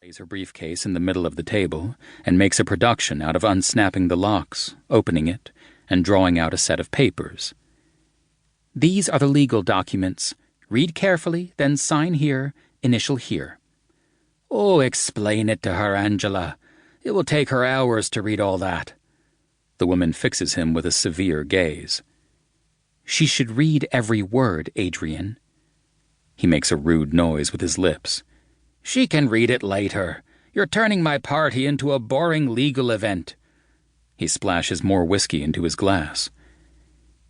lays her briefcase in the middle of the table and makes a production out of unsnapping the locks, opening it, and drawing out a set of papers. These are the legal documents. Read carefully, then sign here, initial here. Oh, explain it to her, Angela. It will take her hours to read all that. The woman fixes him with a severe gaze. She should read every word, Adrian. He makes a rude noise with his lips. She can read it later. You're turning my party into a boring legal event. He splashes more whiskey into his glass.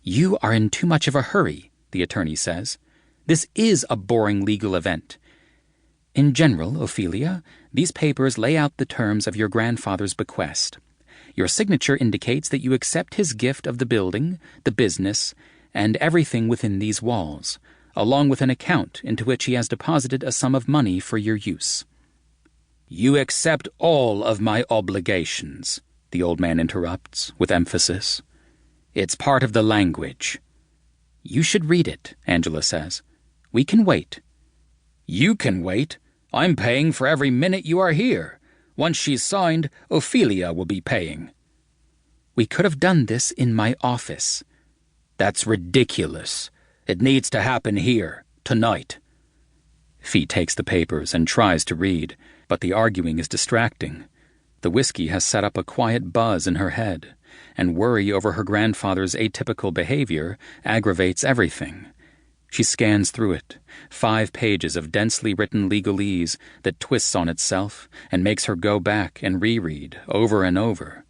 You are in too much of a hurry, the attorney says. This is a boring legal event. In general, Ophelia, these papers lay out the terms of your grandfather's bequest. Your signature indicates that you accept his gift of the building, the business, and everything within these walls, along with an account into which he has deposited a sum of money for your use. You accept all of my obligations, the old man interrupts, with emphasis. It's part of the language. You should read it, Angela says. We can wait. You can wait. I'm paying for every minute you are here. Once she's signed, Ophelia will be paying. We could have done this in my office. That's ridiculous. It needs to happen here, tonight. Fee takes the papers and tries to read, but the arguing is distracting. The whiskey has set up a quiet buzz in her head, and worry over her grandfather's atypical behavior aggravates everything. She scans through it, 5 pages of densely written legalese that twists on itself and makes her go back and reread over and over.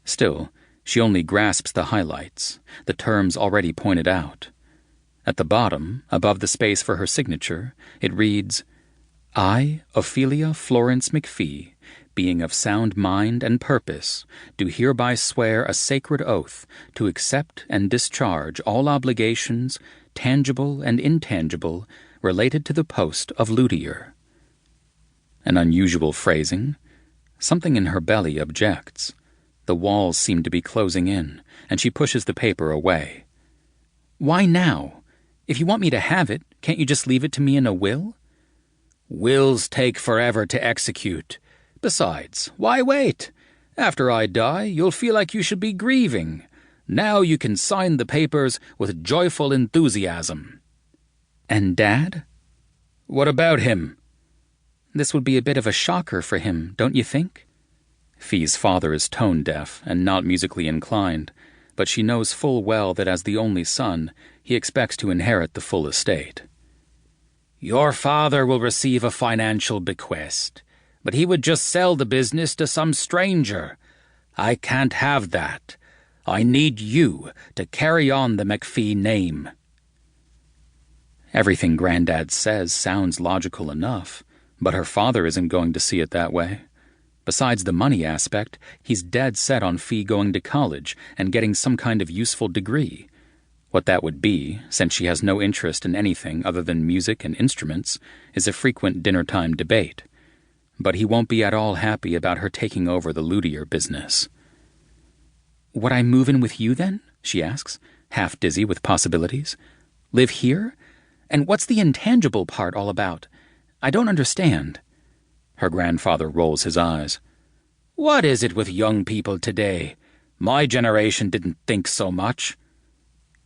Still, she only grasps the highlights, the terms already pointed out. At the bottom, above the space for her signature, it reads, I, Ophelia Florence McPhee, being of sound mind and purpose, do hereby swear a sacred oath to accept and discharge all obligations, tangible and intangible, related to the post of luthier. An unusual phrasing. Something in her belly objects. The walls seem to be closing in, and she pushes the paper away. Why now? If you want me to have it, can't you just leave it to me in a will? Wills take forever to execute. Besides, why wait? After I die, you'll feel like you should be grieving. Now you can sign the papers with joyful enthusiasm. And Dad? What about him? This would be a bit of a shocker for him, don't you think? Fee's father is tone-deaf and not musically inclined, but she knows full well that as the only son, he expects to inherit the full estate. Your father will receive a financial bequest, but he would just sell the business to some stranger. I can't have that. I need you to carry on the McPhee name. Everything Granddad says sounds logical enough, but her father isn't going to see it that way. Besides the money aspect, he's dead set on Fee going to college and getting some kind of useful degree. What that would be, since she has no interest in anything other than music and instruments, is a frequent dinner-time debate. But he won't be at all happy about her taking over the luthier business. Would I move in with you then? She asks, half dizzy with possibilities. Live here? And what's the intangible part all about? I don't understand. Her grandfather rolls his eyes. What is it with young people today? My generation didn't think so much.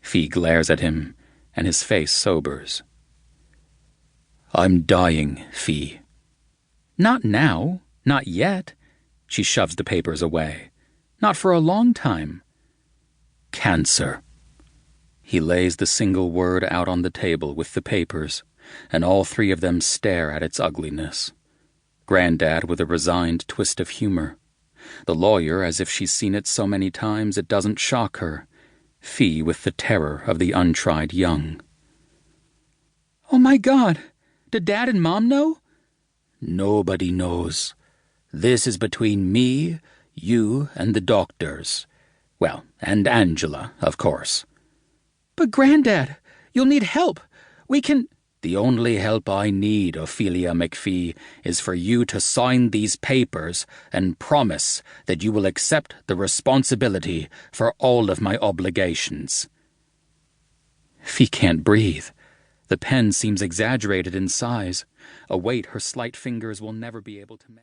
Fee glares at him, and his face sobers. I'm dying, Fee. Not now. Not yet. She shoves the papers away. Not for a long time. Cancer. He lays the single word out on the table with the papers, and all 3 of them stare at its ugliness. Granddad with a resigned twist of humor. The lawyer as if she's seen it so many times it doesn't shock her. Fee with the terror of the untried young. Oh my God! Did Dad and Mom know? Nobody knows. This is between me, you, and the doctors. Well, and Angela, of course. But Granddad, you'll need help. We can... The only help I need, Ophelia McPhee, is for you to sign these papers and promise that you will accept the responsibility for all of my obligations. Fee can't breathe. The pen seems exaggerated in size, a weight her slight fingers will never be able to measure.